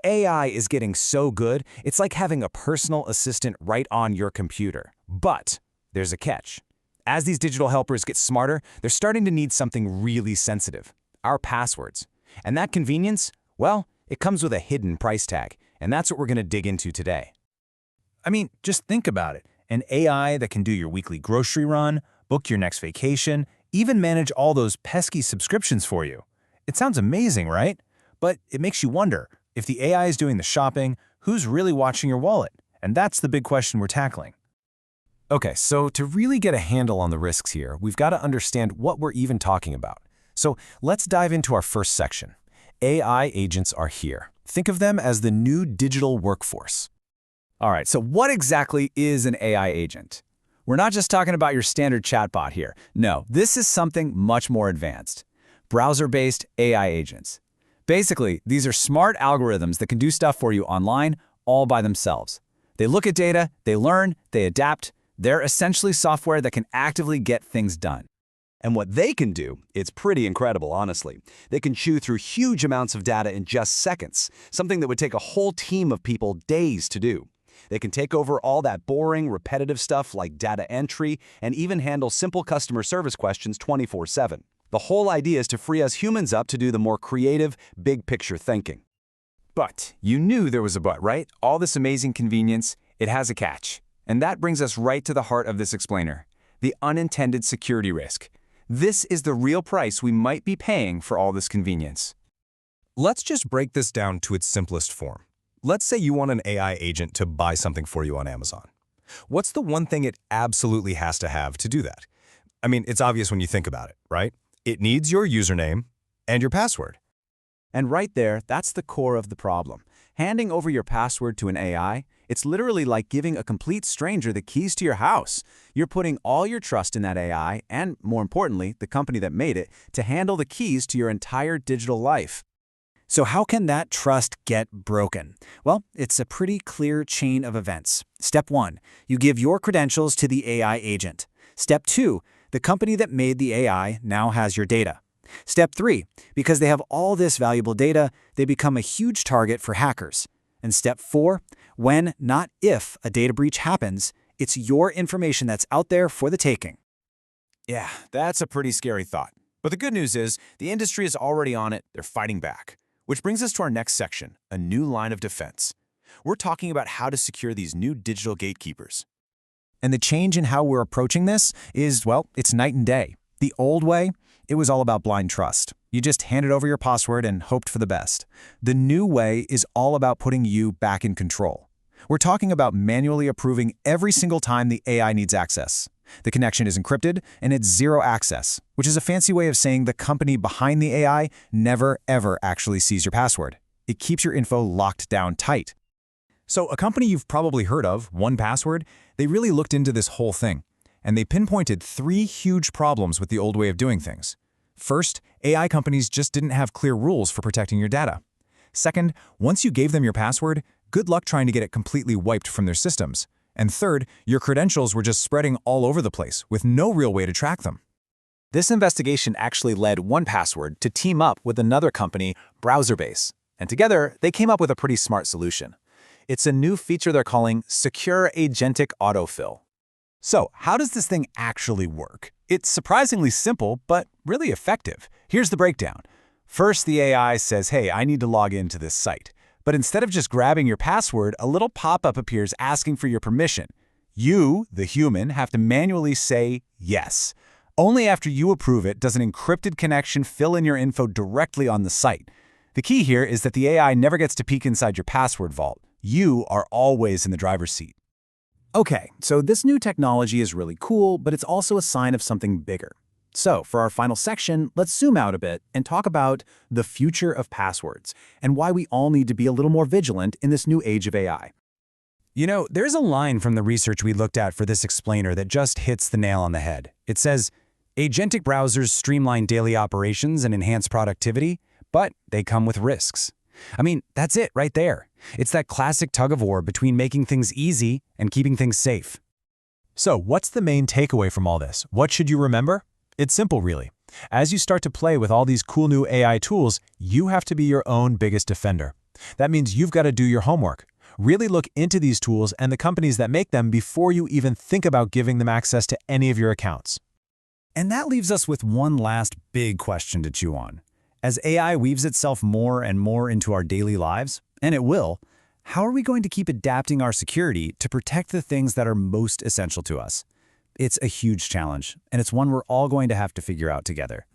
AI is getting so good, it's like having a personal assistant right on your computer. But there's a catch. As these digital helpers get smarter, they're starting to need something really sensitive: our passwords. And that convenience, well, it comes with a hidden price tag, and that's what we're going to dig into today. I mean, just think about it. An AI that can do your weekly grocery run, book your next vacation, even manage all those pesky subscriptions for you. It sounds amazing, right? But it makes you wonder, if the AI is doing the shopping, who's really watching your wallet? And that's the big question we're tackling. Okay, so to really get a handle on the risks here, we've got to understand what we're even talking about. So let's dive into our first section. AI agents are here. Think of them as the new digital workforce. All right, so what exactly is an AI agent? We're not just talking about your standard chatbot here. No, this is something much more advanced. Browser-based AI agents. Basically, these are smart algorithms that can do stuff for you online all by themselves. They look at data, they learn, they adapt. They're essentially software that can actively get things done. And what they can do, it's pretty incredible, honestly. They can chew through huge amounts of data in just seconds, something that would take a whole team of people days to do. They can take over all that boring, repetitive stuff like data entry and even handle simple customer service questions 24/7. The whole idea is to free us humans up to do the more creative, big-picture thinking. But you knew there was a but, right? All this amazing convenience, it has a catch. And that brings us right to the heart of this explainer: the unintended security risk. This is the real price we might be paying for all this convenience. Let's just break this down to its simplest form. Let's say you want an AI agent to buy something for you on Amazon. What's the one thing it absolutely has to have to do that? I mean, it's obvious when you think about it, right? It needs your username and your password. And right there, that's the core of the problem. Handing over your password to an AI, it's literally like giving a complete stranger the keys to your house. You're putting all your trust in that AI, and more importantly, the company that made it, to handle the keys to your entire digital life. So how can that trust get broken? Well, it's a pretty clear chain of events. Step 1, you give your credentials to the AI agent. Step 2, the company that made the AI now has your data. Step 3, because they have all this valuable data, they become a huge target for hackers. And step 4, when, not if, a data breach happens, it's your information that's out there for the taking. Yeah, that's a pretty scary thought. But the good news is, the industry is already on it, they're fighting back. Which brings us to our next section, a new line of defense. We're talking about how to secure these new digital gatekeepers. And the change in how we're approaching this is, well, it's night and day. The old way, it was all about blind trust. You just handed over your password and hoped for the best. The new way is all about putting you back in control. We're talking about manually approving every single time the AI needs access. The connection is encrypted, and it's zero access, which is a fancy way of saying the company behind the AI never, ever actually sees your password. It keeps your info locked down tight. So a company you've probably heard of, 1Password, they really looked into this whole thing, and they pinpointed 3 huge problems with the old way of doing things. First, AI companies just didn't have clear rules for protecting your data. Second, once you gave them your password, good luck trying to get it completely wiped from their systems. And third, your credentials were just spreading all over the place with no real way to track them. This investigation actually led 1Password to team up with another company, Browserbase. And together, they came up with a pretty smart solution. It's a new feature they're calling Secure Agentic Autofill. So, how does this thing actually work? It's surprisingly simple, but really effective. Here's the breakdown. First, the AI says, hey, I need to log into this site. But instead of just grabbing your password, a little pop-up appears asking for your permission. You, the human, have to manually say yes. Only after you approve it does an encrypted connection fill in your info directly on the site. The key here is that the AI never gets to peek inside your password vault. You are always in the driver's seat. Okay, so this new technology is really cool, but it's also a sign of something bigger. So, for our final section, let's zoom out a bit and talk about the future of passwords and why we all need to be a little more vigilant in this new age of AI. There's a line from the research we looked at for this explainer that just hits the nail on the head. It says, agentic browsers streamline daily operations and enhance productivity, but they come with risks. I mean, that's it right there. It's that classic tug-of-war between making things easy and keeping things safe. So what's the main takeaway from all this? What should you remember? It's simple, really. As you start to play with all these cool new AI tools, you have to be your own biggest defender. That means you've got to do your homework. Really look into these tools and the companies that make them before you even think about giving them access to any of your accounts. And that leaves us with one last big question to chew on. As AI weaves itself more and more into our daily lives, and it will, how are we going to keep adapting our security to protect the things that are most essential to us? It's a huge challenge, and it's one we're all going to have to figure out together.